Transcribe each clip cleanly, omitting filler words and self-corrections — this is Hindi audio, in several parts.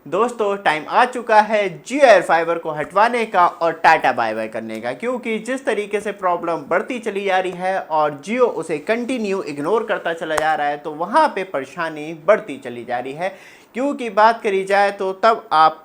दोस्तों टाइम आ चुका है जियो एयर फाइबर को हटवाने का और टाटा बाय बाय करने का, क्योंकि जिस तरीके से प्रॉब्लम बढ़ती चली जा रही है और जियो उसे कंटिन्यू इग्नोर करता चला जा रहा है तो वहाँ पे परेशानी बढ़ती चली जा रही है। क्योंकि बात करी जाए तो तब आपको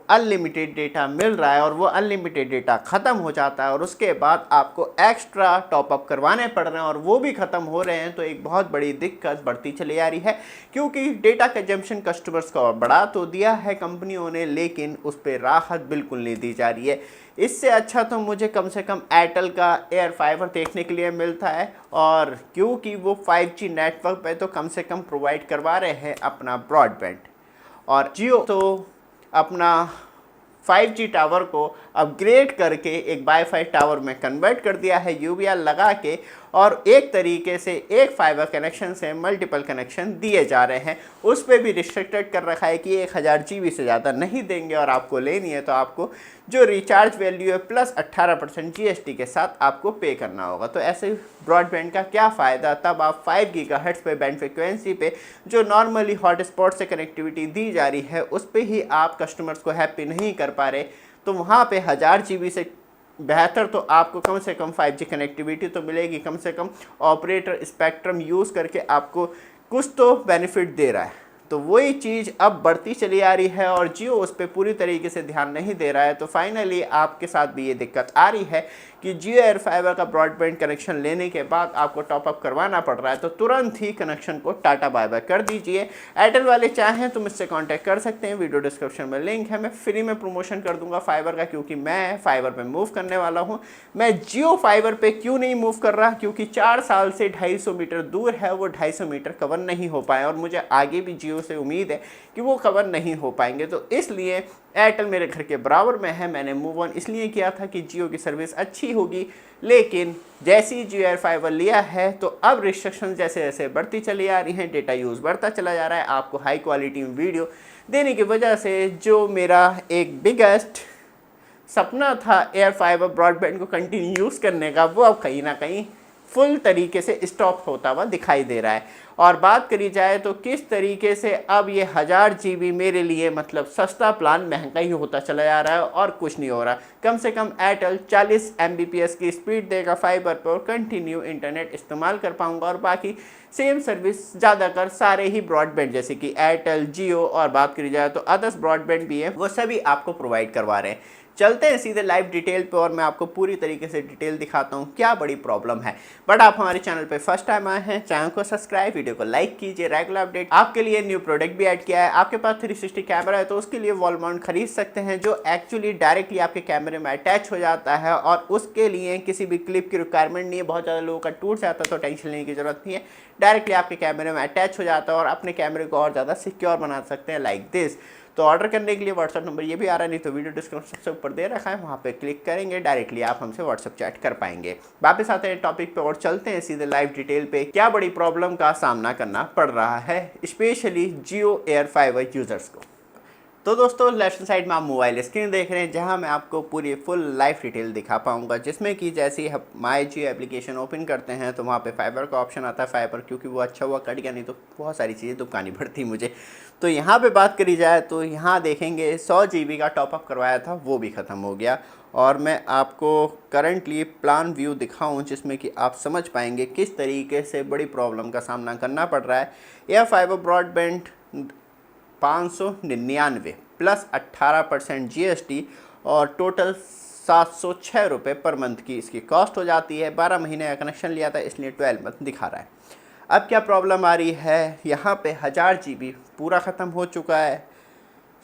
अनलिमिटेड डेटा मिल रहा है और वो अनलिमिटेड डेटा ख़त्म हो जाता है और उसके बाद आपको एक्स्ट्रा टॉपअप करवाने पड़ रहे हैं और वो भी ख़त्म हो रहे हैं, तो एक बहुत बड़ी दिक्कत बढ़ती चली जा रही है। क्योंकि डेटा कंजम्पशन कस्टमर्स को बढ़ा तो दिया है कंपनियों ने, लेकिन उस पर राहत बिल्कुल नहीं दी जा रही है। इससे अच्छा तो मुझे कम से कम एयरटेल का एयर फाइबर देखने के लिए मिलता है, और क्योंकि वो 5G नेटवर्क पे तो कम से कम प्रोवाइड करवा रहे हैं अपना ब्रॉडबैंड, और जियो तो अपना 5G टावर को अपग्रेड करके एक वाईफाई टावर में कन्वर्ट कर दिया है यूवीआर लगा के, और एक तरीके से एक फाइबर कनेक्शन से मल्टीपल कनेक्शन दिए जा रहे हैं। उस पर भी रिस्ट्रिक्टेड कर रखा है कि 1000 GB से ज़्यादा नहीं देंगे, और आपको लेनी है तो आपको जो रिचार्ज वैल्यू है प्लस 18% GST के साथ आपको पे करना होगा। तो ऐसे ब्रॉडबैंड का क्या फ़ायदा, तब आप 5 GHz पे बैंड फ्रिक्वेंसी पे जो नॉर्मली हॉटस्पॉट से कनेक्टिविटी दी जा रही है उस पर ही आप कस्टमर्स को हैप्पी नहीं कर पा रहे, तो वहाँ पे 1000 GB से बेहतर तो आपको कम से कम 5G कनेक्टिविटी तो मिलेगी। कम से कम ऑपरेटर स्पेक्ट्रम यूज़ करके आपको कुछ तो बेनिफिट दे रहा है। तो वही चीज़ अब बढ़ती चली आ रही है और जियो उस पर पूरी तरीके से ध्यान नहीं दे रहा है। तो फाइनली आपके साथ भी ये दिक्कत आ रही है कि जियो एयर फाइबर का ब्रॉडबैंड कनेक्शन लेने के बाद आपको टॉपअप करवाना पड़ रहा है, तो तुरंत ही कनेक्शन को टाटा बाय बाय कर दीजिए। एयरटेल वाले चाहें तो मुझसे कांटेक्ट कर सकते हैं, वीडियो डिस्क्रिप्शन में लिंक है। मैं फ्री में प्रमोशन कर दूंगा फाइबर का, क्योंकि मैं फाइबर पे मूव करने वाला हूं। मैं जियो फाइबर पे क्यों नहीं मूव कर रहा, क्योंकि 4 साल से 250 मीटर दूर है, वो 250 मीटर कवर नहीं हो पाए और मुझे आगे भी जियो से उम्मीद है कि वो कवर नहीं हो पाएंगे। तो इसलिए एयरटेल मेरे घर के बराबर में है, मैंने मूव ऑन इसलिए किया था कि जियो की सर्विस अच्छी होगी। लेकिन जैसे ही जियो एयर फाइबर लिया है तो अब रिस्ट्रिक्शन जैसे जैसे बढ़ती चली आ रही हैं, डेटा यूज़ बढ़ता चला जा रहा है। आपको हाई क्वालिटी वीडियो देने की वजह से जो मेरा एक बिगेस्ट सपना था एयर फाइबर ब्रॉडबैंड को कंटिन्यू यूज़ करने का, वो अब कहीं ना कहीं फुल तरीके से स्टॉप होता हुआ दिखाई दे रहा है। और बात करी जाए तो किस तरीके से अब ये 1000 GB मेरे लिए मतलब सस्ता प्लान महंगा ही होता चला जा रहा है और कुछ नहीं हो रहा। कम से कम एयरटेल 40 Mbps की स्पीड देगा फाइबर पर, कंटिन्यू इंटरनेट इस्तेमाल कर पाऊंगा, और बाकी सेम सर्विस ज़्यादातर सारे ही ब्रॉडबैंड जैसे कि एयरटेल, जियो और बात करी जाए तो अदर्स ब्रॉडबैंड भी है, वो सभी आपको प्रोवाइड करवा रहे हैं। चलते हैं सीधे लाइव डिटेल पे और मैं आपको पूरी तरीके से डिटेल दिखाता हूँ क्या बड़ी प्रॉब्लम है। बट आप हमारे चैनल पे फर्स्ट टाइम आए हैं, चैनल को सब्सक्राइब, वीडियो को लाइक कीजिए। रेगुलर अपडेट आपके लिए न्यू प्रोडक्ट भी ऐड किया है। आपके पास 360 कैमरा है तो उसके लिए वॉल माउंट खरीद सकते हैं, जो एक्चुअली डायरेक्टली आपके कैमरे में अटैच हो जाता है और उसके लिए किसी भी क्लिप की रिक्वायरमेंट नहीं है। बहुत ज़्यादा लोगों का टूट जाता है तो टेंशन लेने की जरूरत नहीं है, डायरेक्टली आपके कैमरे में अटैच हो जाता है और अपने कैमरे को और ज़्यादा सिक्योर बना सकते हैं लाइक दिस। तो ऑर्डर करने के लिए व्हाट्सअप नंबर ये भी आ रहा है, नहीं तो वीडियो डिस्क्रिप्शन से ऊपर दे रखा है, वहाँ पे क्लिक करेंगे डायरेक्टली आप हमसे व्हाट्सअप चैट कर पाएंगे। वापस आते हैं टॉपिक पे और चलते हैं सीधे लाइव डिटेल पे, क्या बड़ी प्रॉब्लम का सामना करना पड़ रहा है स्पेशली जियो एयर फाइबर यूजर्स को। तो दोस्तों लेफ्ट साइड में आप मोबाइल स्क्रीन देख रहे हैं, जहां मैं आपको पूरी फुल लाइव डिटेल दिखा पाऊंगा, जिसमें कि जैसे ही माई जियो एप्लीकेशन ओपन करते हैं तो वहां पे फाइबर का ऑप्शन आता है। फाइबर क्योंकि वो अच्छा हुआ कट गया, नहीं तो बहुत सारी चीज़ें दुकानी पड़ती मुझे। तो यहाँ पे बात करी जाए तो यहाँ देखेंगे 100 GB का टॉपअप करवाया था, वो भी ख़त्म हो गया। और मैं आपको करंटली प्लान व्यू दिखाऊं जिसमें कि आप समझ पाएंगे किस तरीके से बड़ी प्रॉब्लम का सामना करना पड़ रहा है। Air fibre broadband 599 plus 18% GST और टोटल 706 रुपये पर मंथ की इसकी कॉस्ट हो जाती है। 12 महीने का कनेक्शन लिया था इसलिए 12 मंथ दिखा रहा है। अब क्या प्रॉब्लम आ रही है, यहाँ पे 1000 GB पूरा ख़त्म हो चुका है,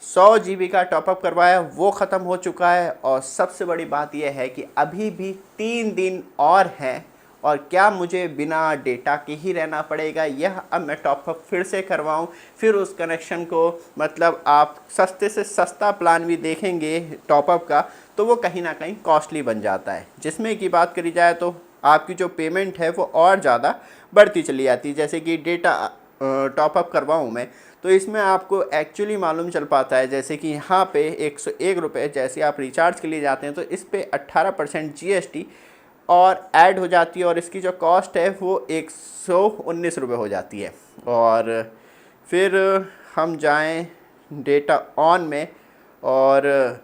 100 GB का टॉपअप करवाया वो ख़त्म हो चुका है, और सबसे बड़ी बात यह है कि अभी भी 3 दिन और हैं और क्या मुझे बिना डेटा के ही रहना पड़ेगा, यह अब मैं टॉपअप फिर से करवाऊं, फिर उस कनेक्शन को मतलब आप सस्ते से सस्ता प्लान भी देखेंगे टॉपअप का तो वो कहीं ना कहीं कॉस्टली बन जाता है, जिसमें कि बात करी जाए तो आपकी जो पेमेंट है वो और ज़्यादा बढ़ती चली जाती है। जैसे कि डेटा टॉपअप करवाऊँ मैं तो इसमें आपको एक्चुअली मालूम चल पाता है, जैसे कि यहाँ पे 101 रुपये जैसे आप रिचार्ज के लिए जाते हैं तो इस पर 18% GST और ऐड हो जाती है, और इसकी जो कॉस्ट है वो 119 रुपये हो जाती है। और फिर हम जाएं डेटा ऑन में, और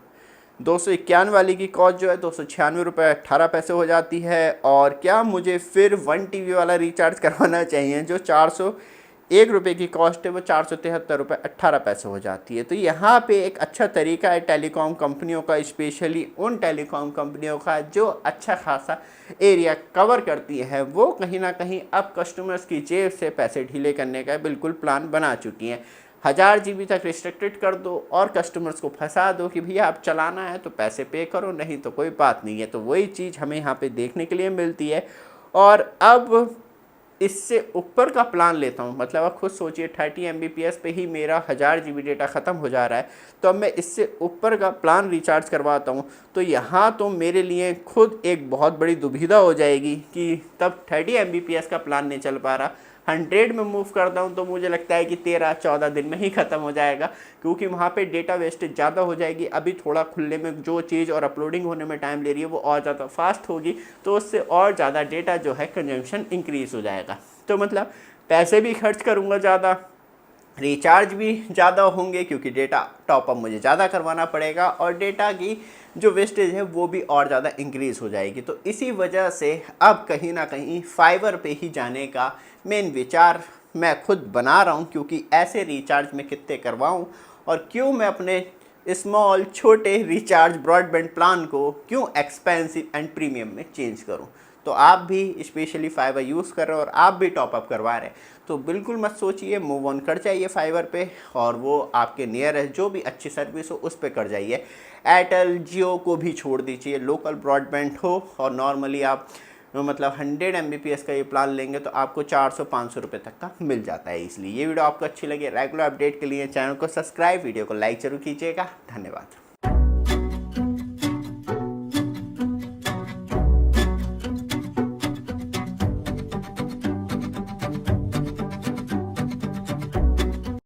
291 वाली की कॉस्ट जो है 296 रुपये 18 पैसे हो जाती है। और क्या मुझे फिर 1 TB वाला रिचार्ज करवाना चाहिए, जो 401 रुपये की कॉस्ट है, वो 473 रुपये 18 पैसे हो जाती है। तो यहाँ पे एक अच्छा तरीका है टेलीकॉम कंपनियों का, स्पेशली उन टेलीकॉम कंपनियों का जो अच्छा खासा एरिया कवर करती है, वो कहीं ना कहीं अब कस्टमर्स की जेब से पैसे ढीले करने का बिल्कुल प्लान बना चुकी हैं। 1000 GB तक रिस्ट्रिक्टेड कर दो और कस्टमर्स को फंसा दो कि भैया आप चलाना है तो पैसे पे करो, नहीं तो कोई बात नहीं है। तो वही चीज़ हमें यहाँ पे देखने के लिए मिलती है। और अब इससे ऊपर का प्लान लेता हूँ, मतलब आप खुद सोचिए 30 MBPS पे ही मेरा 1000 GB डेटा ख़त्म हो जा रहा है, तो अब मैं इससे ऊपर का प्लान रिचार्ज करवाता हूँ तो यहाँ तो मेरे लिए खुद एक बहुत बड़ी दुविधा हो जाएगी कि तब 30 MBPS का प्लान नहीं चल पा रहा, 100 में मूव करता हूँ तो मुझे लगता है कि 13-14 दिन में ही ख़त्म हो जाएगा, क्योंकि वहाँ पे डेटा वेस्टेज ज़्यादा हो जाएगी। अभी थोड़ा खुलने में जो चीज़ और अपलोडिंग होने में टाइम ले रही है वो और ज़्यादा फास्ट होगी, तो उससे और ज़्यादा डेटा जो है कंजम्पशन इंक्रीज़ हो जाएगा। तो मतलब पैसे भी खर्च करूँगा ज़्यादा, रिचार्ज भी ज़्यादा होंगे क्योंकि डेटा टॉपअप मुझे ज़्यादा करवाना पड़ेगा, और डेटा की जो वेस्टेज है वो भी और ज़्यादा इंक्रीज़ हो जाएगी। तो इसी वजह से अब कहीं ना कहीं फाइबर पे ही जाने का मेन विचार मैं खुद बना रहा हूँ, क्योंकि ऐसे रिचार्ज मैं कितने करवाऊँ और क्यों मैं अपने स्मॉल छोटे रिचार्ज ब्रॉडबैंड प्लान को क्यों एक्सपेंसिव एंड प्रीमियम में चेंज करूँ। तो आप भी स्पेशली फाइबर यूज़ कर रहे हो और आप भी टॉपअप करवा रहे हैं तो बिल्कुल मत सोचिए, मूव ऑन कर जाइए फाइबर पे, और वो आपके नियरेस्ट जो भी अच्छी सर्विस हो उस पर कर जाइए। एयरटेल जियो को भी छोड़ दीजिए, लोकल ब्रॉडबैंड हो, और नॉर्मली आप मतलब 100 MBPS का ये प्लान लेंगे तो आपको 400-500 रुपये तक का मिल जाता है। इसलिए ये वीडियो आपको अच्छी लगे, रेगुलर अपडेट के लिए चैनल को सब्सक्राइब, वीडियो को लाइक जरूर कीजिएगा। धन्यवाद।